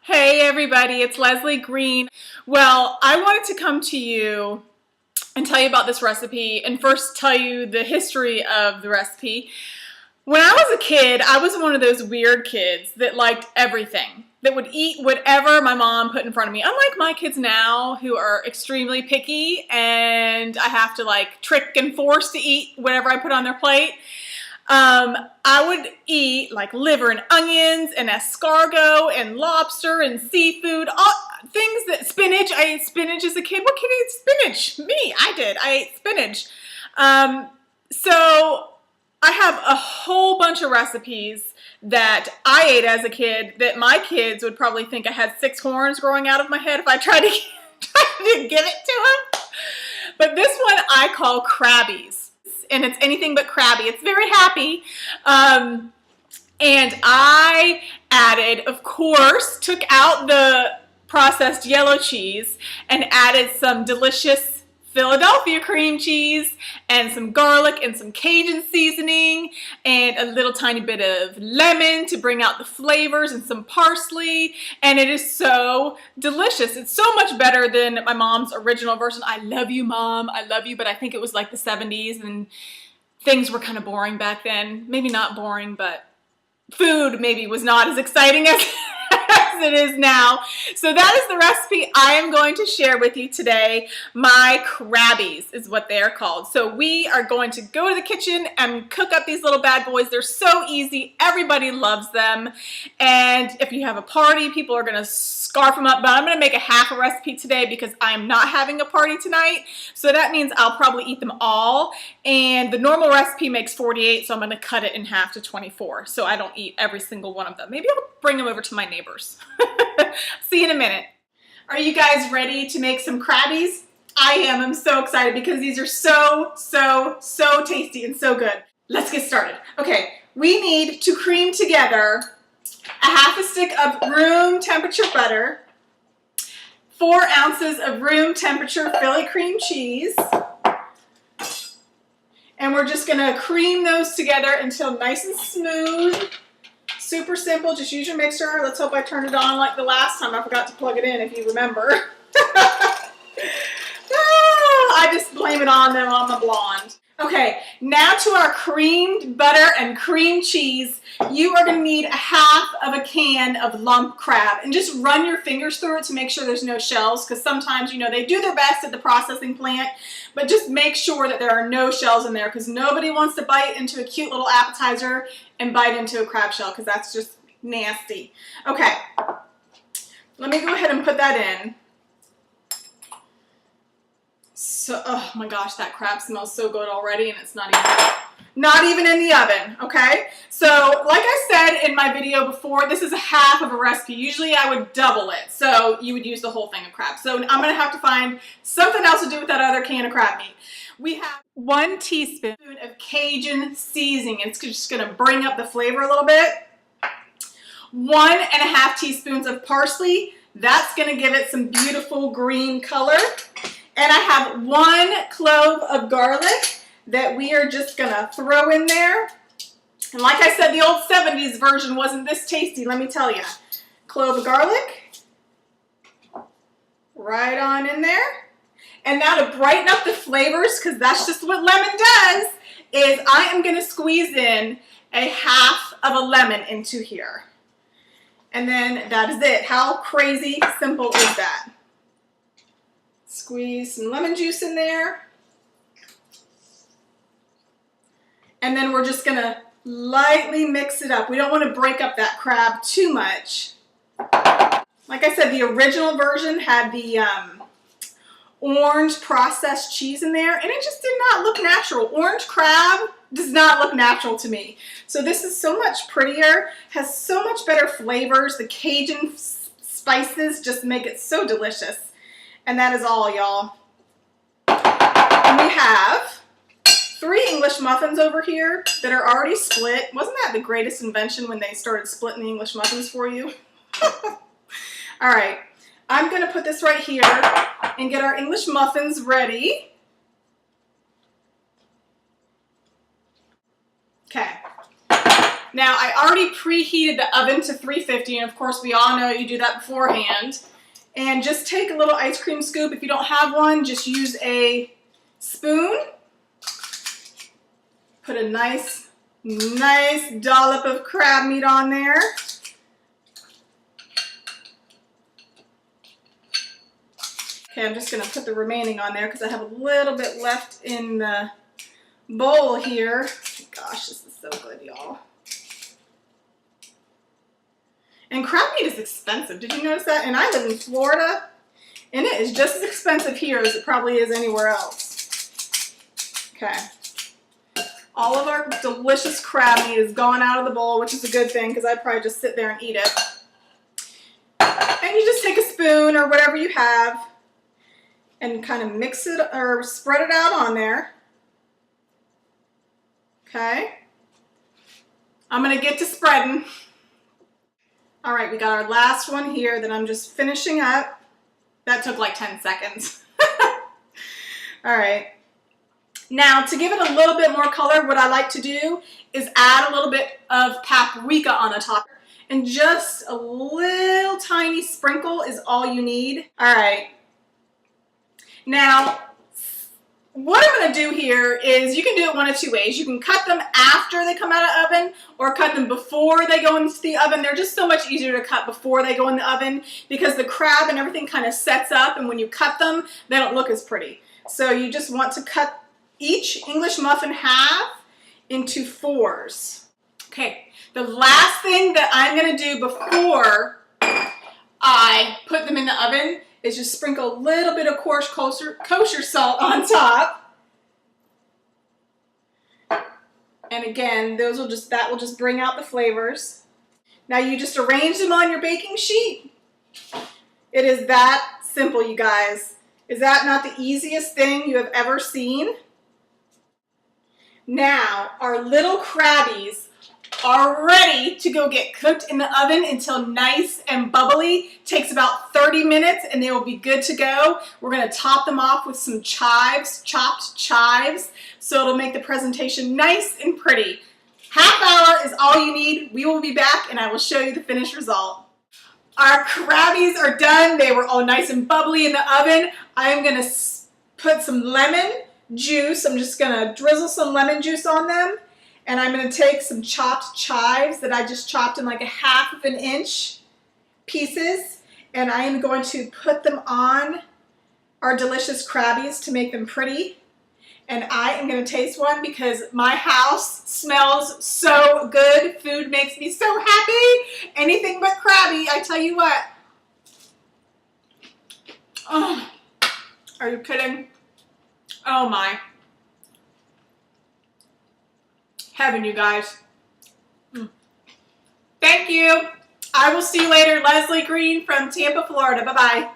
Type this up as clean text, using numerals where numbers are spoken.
Hey everybody, it's Leslie Green. Well, I wanted to come to you and tell you about this recipe and first tell you the history of the recipe. When I was a kid, I was one of those weird kids that liked everything, that would eat whatever my mom put in front of me. Unlike my kids now who are extremely picky and I have to like trick and force to eat whatever I put on their plate. I would eat like liver and onions and escargot and lobster and seafood, all things that spinach. I ate spinach as a kid. What kid ate spinach? Me, I did. I ate spinach. So I have a whole bunch of recipes that I ate as a kid that my kids would probably think I had 6 horns growing out of my head if I tried to give it to them. But this one I call Crabbies. And it's anything but crabby. It's very happy. And I added, of course, took out the processed yellow cheese and added some delicious Philadelphia cream cheese and some garlic and some Cajun seasoning and a little tiny bit of lemon to bring out the flavors and some parsley, and it is so delicious. It's so much better than my mom's original version. I love you, Mom, I love you, but I think it was like the 70s and things were kind of boring back then. Maybe not boring, but food maybe was not as exciting as it is now. So that is the recipe I am going to share with you today. My Crabbies is what they are called. So we are going to go to the kitchen and cook up these little bad boys. They're so easy. Everybody loves them. And if you have a party, people are going to scarf them up. But I'm going to make a half a recipe today because I'm not having a party tonight. So that means I'll probably eat them all. And the normal recipe makes 48, so I'm going to cut it in half to 24. So I don't eat every single one of them. Maybe I'll bring them over to my neighbors. See you in a minute. Are you guys ready to make some Crabbies? I am. I'm so excited because these are so tasty and so good. Let's get started. Okay, we need to cream together a half a stick of room temperature butter, 4 ounces of room temperature Philly cream cheese, and we're just gonna cream those together until nice and smooth. Super simple, just use your mixer. Let's hope I turned it on like the last time. I forgot to plug it in, if you remember. I just blame it on them, I'm a blonde. Okay, now to our creamed butter and cream cheese. You are going to need a half of a can of lump crab, and just run your fingers through it to make sure there's no shells, because sometimes, you know, they do their best at the processing plant, but just make sure that there are no shells in there, because nobody wants to bite into a cute little appetizer and bite into a crab shell, because that's just nasty. Okay, let me go ahead and put that in. So, oh my gosh, that crab smells so good already, and it's not even in the oven, okay? So, like I said in my video before, this is a half of a recipe. Usually I would double it, so you would use the whole thing of crab. So I'm gonna have to find something else to do with that other can of crab meat. We have 1 teaspoon of Cajun seasoning. It's just gonna bring up the flavor a little bit. 1.5 teaspoons of parsley. That's gonna give it some beautiful green color. And I have 1 clove of garlic that we are just gonna throw in there. And like I said, the old 70s version wasn't this tasty, let me tell you. Clove of garlic, right on in there. And now to brighten up the flavors, because that's just what lemon does, is I am gonna squeeze in a half of a lemon into here. And then that is it. How crazy simple is that? Squeeze some lemon juice in there. And then we're just going to lightly mix it up. We don't want to break up that crab too much. Like I said, the original version had the orange processed cheese in there, and it just did not look natural. Orange crab does not look natural to me. So this is so much prettier, has so much better flavors. The Cajun spices just make it so delicious. And that is all, y'all. And we have 3 English muffins over here that are already split. Wasn't that the greatest invention when they started splitting the English muffins for you? All right, I'm gonna put this right here and get our English muffins ready. Okay, Now, I already preheated the oven to 350, and of course, we all know you do that beforehand. And just take a little ice cream scoop. If you don't have one, just use a spoon. Put a nice dollop of crab meat on there. Okay, I'm just gonna put the remaining on there because I have a little bit left in the bowl here. Gosh, this is so good, y'all. And crab meat is expensive. Did you notice that? And I live in Florida, and it is just as expensive here as it probably is anywhere else. Okay. All of our delicious crab meat is gone out of the bowl, which is a good thing because I'd probably just sit there and eat it. And you just take a spoon or whatever you have and kind of mix it or spread it out on there. Okay. I'm going to get to spreading. All right, we got our last one here that I'm just finishing up. That took like 10 seconds. All right. Now, to give it a little bit more color, what I like to do is add a little bit of paprika on the top. And just a little tiny sprinkle is all you need. All right. Now, what I'm going to do here is you can do it one of two ways. You can cut them after they come out of the oven or cut them before they go into the oven. They're just so much easier to cut before they go in the oven because the crab and everything kind of sets up, and when you cut them, they don't look as pretty. So you just want to cut each English muffin half into 4s. Okay, the last thing that I'm going to do before I put them in the oven is just sprinkle a little bit of coarse kosher salt on top. And again, that will just bring out the flavors. Now you just arrange them on your baking sheet. It is that simple, you guys. Is that not the easiest thing you have ever seen? Now, our little Crabbies are ready to go get cooked in the oven until nice and bubbly. Takes about 30 minutes and they will be good to go. We're going to top them off with some chives, chopped chives, so it'll make the presentation nice and pretty. Half hour is all you need. We will be back and I will show you the finished result. Our Crabbies are done. They were all nice and bubbly in the oven. I am going to put some lemon juice. I'm just going to drizzle some lemon juice on them. And I'm going to take some chopped chives that I just chopped in like a 1/2 inch pieces. And I am going to put them on our delicious Crabbies to make them pretty. And I am going to taste one because my house smells so good. Food makes me so happy. Anything but crabby, I tell you what. Oh, are you kidding? Oh my. Heaven, you guys. Thank you. I will see you later. Leslie Green from Tampa, Florida. Bye-bye.